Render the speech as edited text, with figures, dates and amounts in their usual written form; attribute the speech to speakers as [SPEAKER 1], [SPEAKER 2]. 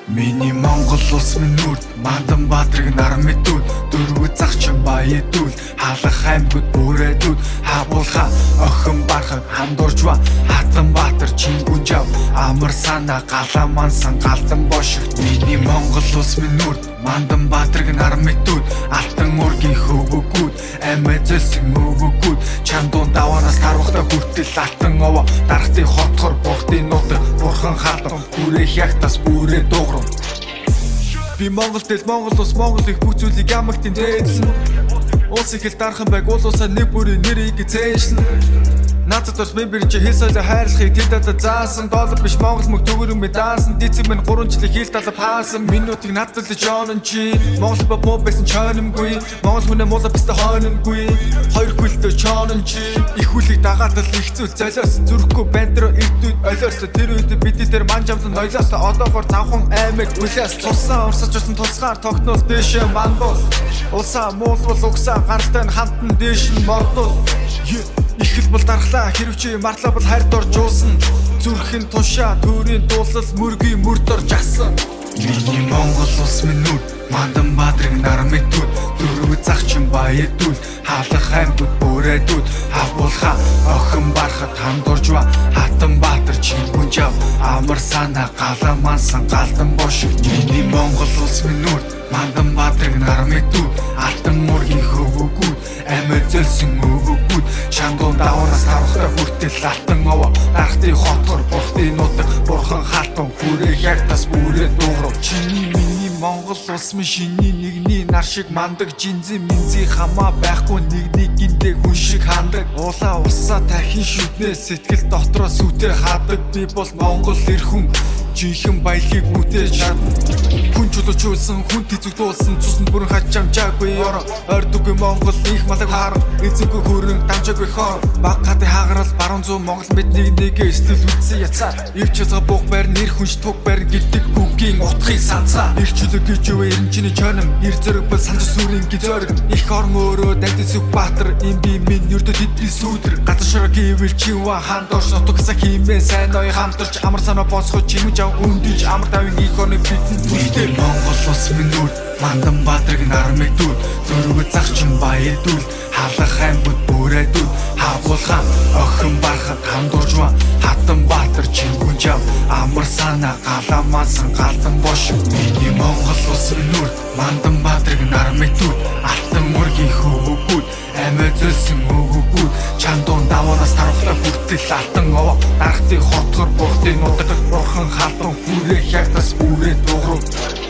[SPEAKER 1] Миний Монгол улс минь нүрд Мандан Баатрыг нар мэдүүл Дөрвөө загчин баядүүл Халах аймагуд бүрээдүүл Хабуулха охин бархаг хамдууржва Хатан Баатар чингүн жав Амар санаа галамансан галдан бошигт Миний Монгол улс минь нүрд Мандан Баатрыг нар мэдүүл Алтан ургийн хөвгүүд Амиа зөлсөн өвгүүд Чандуун даваанаас тарвахта хүртэл алтан овоо Дарахтын хотхор бурхтын нутаг Бурхан халдан бүрээ хягтас бүрээ дуграв Би Монгол тэл Монгол улс Монгол их бүх зүйлийг ямагтын дээдлэн Улс их л дархан байг уул улсаа нэг бүрийн нэрийг зээшлэн Нацад бас мемберийн чи хэл соёлоо хайрлахыг тэдэд заасан Доллар биш Монгол мөнгө төгрөг мэд даасан Дицэг минь 3 жилийн хил талав хаасан Минутыг надад л жонон чи Монгол боб муу байсан чономгүй Монгол хүнээ муула бистэ хономгүй Хоёр хүлдөө чонон чи Их хүлийг дагаад л их зүйл золиос Зүрхгүй бандро ирдүүд олиос Тэр үед бидний дээр манжамсан нойлоос Одоогоор завхан аймаг үлээс Цусан урсаж усан тусгаар тогтнол дэшээ мандуул Улсаа муулвал угсаа гаралтай хамтан дэш нь мордуул Ихэл бол дархлаа хэрвчээ марлаа бол хайр дор жуулсан Зүрхэн тушаа төрийн дуулал мөргийн мөрдөр жагсан Миний Монгол улс минь нүд Мандан Баатрыг нар мэдүүл Дөрвөө загчин баядүүл Халах аймагуд бүрээдүүл Хабуулха охин бархад хамдууржва Хатан Баатар чингүн жав Амар санаа галамансан галдан бошигт Миний Монгол улс минь нүд Мандан Баатрыг нар мэдүүл Алтан ургийн хөвгүүд Амиа зөлсөн өвгүүд Чандуун даваанаас тарвахта хүртэл алтан овоо Дарахтын хотхор бурхтын нутаг Бурхан халтан бүрээ хягтас бүрээ дуграв Чиний миний Монгол улс минь шиний нэгний нар шиг мандаг Жинзэн минзий хамаа байхгүй нэгний гиндээ хүн шиг хандаг Улаа улсаа тахин шүтнээ сэтгэл дотроо сүтээ хадаг Би бол Монгол эр хүн Жинхэнэ баялагийг бүтээж чадна Хүн чулуучулсан, хүн тэзэгдүүлсэн Цуснд бүрэн хачамжаагүй Ойрдоггүй Монгол их малаг харан Эзэнгүй хөрөн дамжаагүй хор Баг хати хагарал баруун зүүн Монгол мэд нэгээ эслэл үтсэн яцаар Ирч язга буух байр нэр хүнш туг байр гэдэг гүгийн утхыг санцаа Ирч чулуг гэж юу эрэмчний чоном Ир зөрөг бол санжир сүрийн гизөрг Их орн өөрөө дайдын сүх баатар Им би минь юрдод хэдний сүдэр Газар шороо гэвэл чиваа хандорш Нутгасаа химээ сайн ой хамтарч Амар санаа босхой чимэж Үндиж амар тавын их орны битэн түлтэй Монгол улс минь нүд Мандан Баатрыг нар мэдүүл Дөрвөө загчин баядүүл Халах аймагуд бүрээдүүл Хабуулха охин бархад хамдууржва Хатан Баатар чингүн жав Амар санаа галамансан галдан бошиг Миний Монгол улс минь нүд Мандан Баатрыг нар мэдүүл Алтан ургийн хөвгүүд Амиа зөлсөн өвгүүд Чандуун даваанаас тарвахта хүртэл алтан овоо Дарахтын хотхор бурхтын нутаг Бурхан халтан хүрээ хягтас бүрээ дуграв